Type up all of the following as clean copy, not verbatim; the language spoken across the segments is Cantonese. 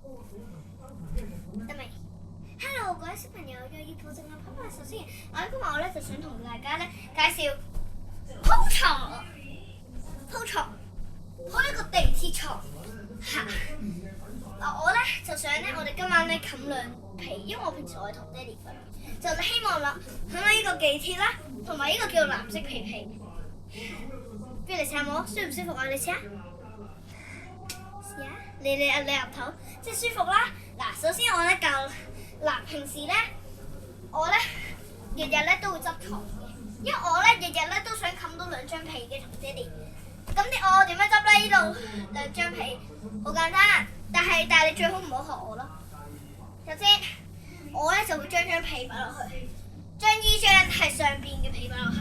得未？Hello，各位小朋友，又要抱正我爸爸。首先，今日我就想同大家介紹鋪床，鋪一個地鐵床嚇。我就想我哋今晚冚兩被，因為我平時同爹哋瞓，就希望冚呢個地鐵啦，同埋呢個叫藍色被被。不如你試下摸，舒唔舒服啊？你試下。試下。你岌頭，即係舒服啦。嗱，首先我教平時我日日都會執床嘅，因為我日日都想冚到兩張被嘅同爹哋。咁我點樣執呢？呢度兩張被好簡單，但係你最好唔好學我咯。首先我就會將被擺落去，將呢張係上邊嘅被擺落去，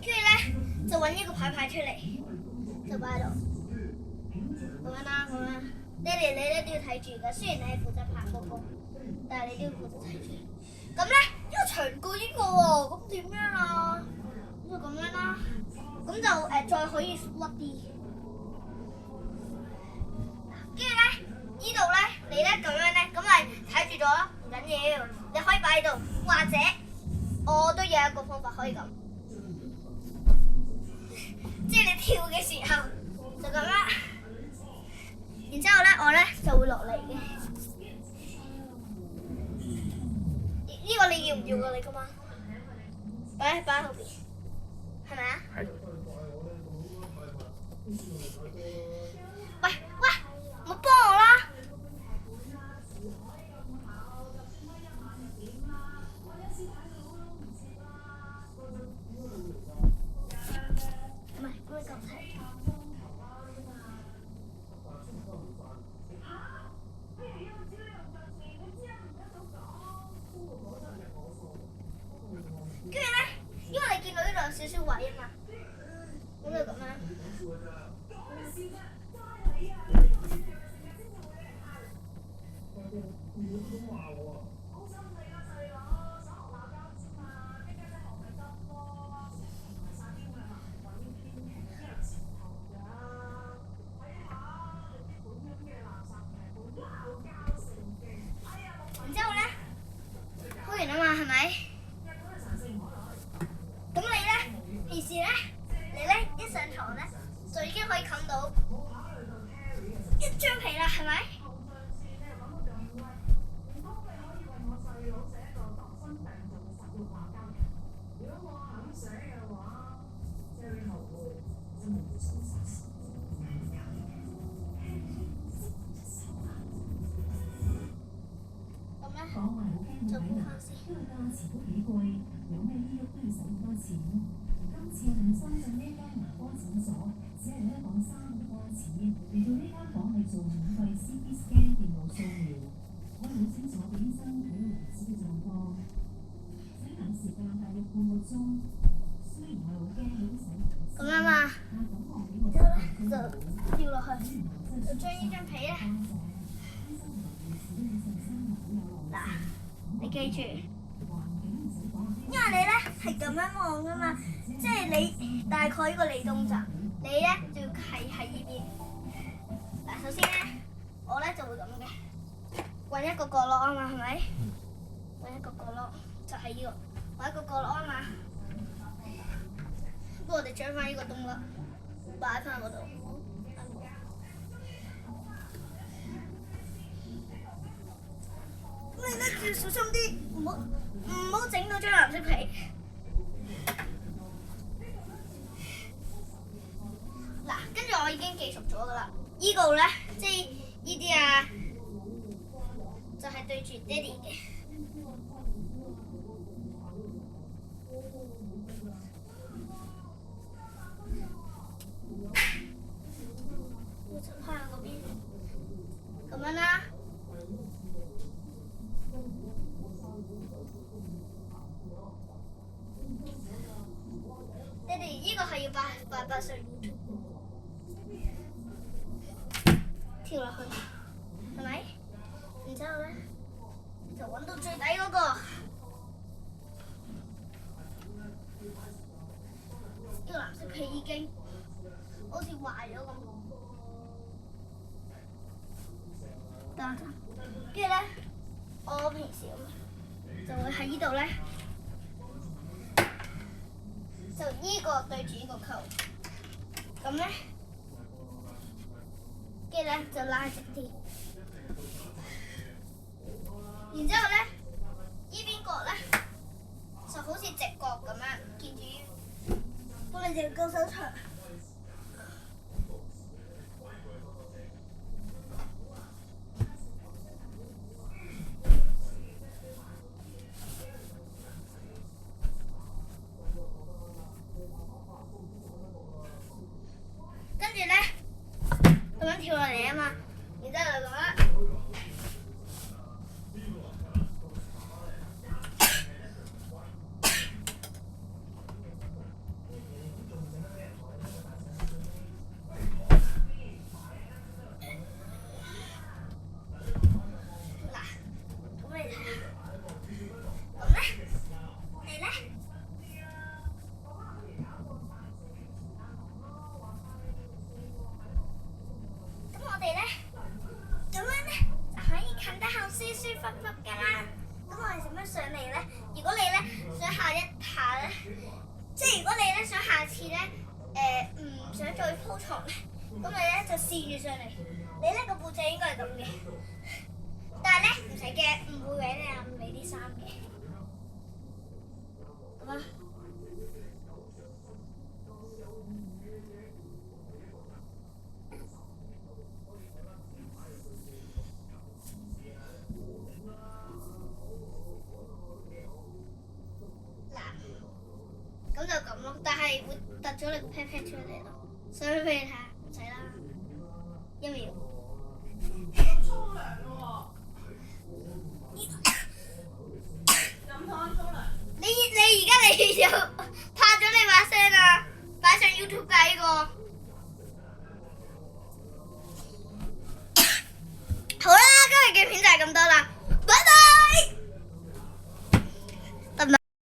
跟住就揾呢個牌出嚟，就擺喺度。咁樣啦，咁樣。爹哋你都要睇住㗎，雖然你係負責拍嗰個，但係你都要負責睇住。咁呢個長過呢個喎，咁點樣啊？咁就咁樣啦。咁就再可以屈啲。跟住呢度你咁樣咁咪睇住咗咯，唔緊要。你可以擺喺度，或者我都有一個方法可以咁，即係你跳嘅時候就咁啦。然之後我就會落嚟嘅。呢個你要唔要㗎？你今晚擺喺後邊，係咪啊？係。喂，唔好幫我啦！唔係，咁你咁睇。跟住因為你見到呢度有少少位啊嘛，咁就咁樣。然之後鋪完啊嘛，係咪？咁你平時你一上床就已經可以冚到一張被啦，係咪？就估下先。因為價錢都幾貴，有咩醫喐都要使咁多錢。今次我哋深圳呢間牙科診所，只係講3個價錢，嚟到呢間房係做免費 CT scan 電腦掃描，可以好清楚俾醫生睇到牙齒嘅狀況。洗牙時間大約半個鐘，雖然係好驚嗰啲洗牙。咁樣嘛，之後就跳落去，就將呢張被嗱，你記住，因為你係咁樣望噶嘛，即係你大概呢個理東站，你就要係喺呢邊。嗱，首先我就會咁嘅，揾一個角落啊嘛，係咪？揾一個角落就係呢個，揾一個角落啊嘛。不過我哋將翻呢個東啦，擺翻嗰度。你要小心啲，唔好整到張藍色被。嗱，跟住我已經記熟咗噶啦。呢個即係呢啲啊，就係對住爹哋嘅。要陳開嗰邊，咁樣啦。爹哋，呢個係要擺上 YouTube， 跳落去，係咪？然之後就揾到最底嗰個，呢個藍色被已經好似壞咗咁。等陣，跟住咧，我平時就會喺呢度咧，就呢個對住呢個扣，咁咧，跟住咧就拉直啲，然之後咧，呢邊角咧就好似直角咁樣，見住幫你隻高手長。跟住咧，咁樣跳落嚟啊嘛，然之後就咁啦。舒服服㗎啦，咁我哋點樣上嚟咧？如果你咧想下一下咧，即係如果你咧想下次咧唔想再鋪床咧，咁你咧就試住上嚟。你咧個背脊應該係咁嘅，但係咧唔使驚，唔會搲你啲衫嘅。咁啊！咁就咁咯，但係會突咗你個 pat pat 出嚟咯，所以俾你睇下，唔使啦，1秒。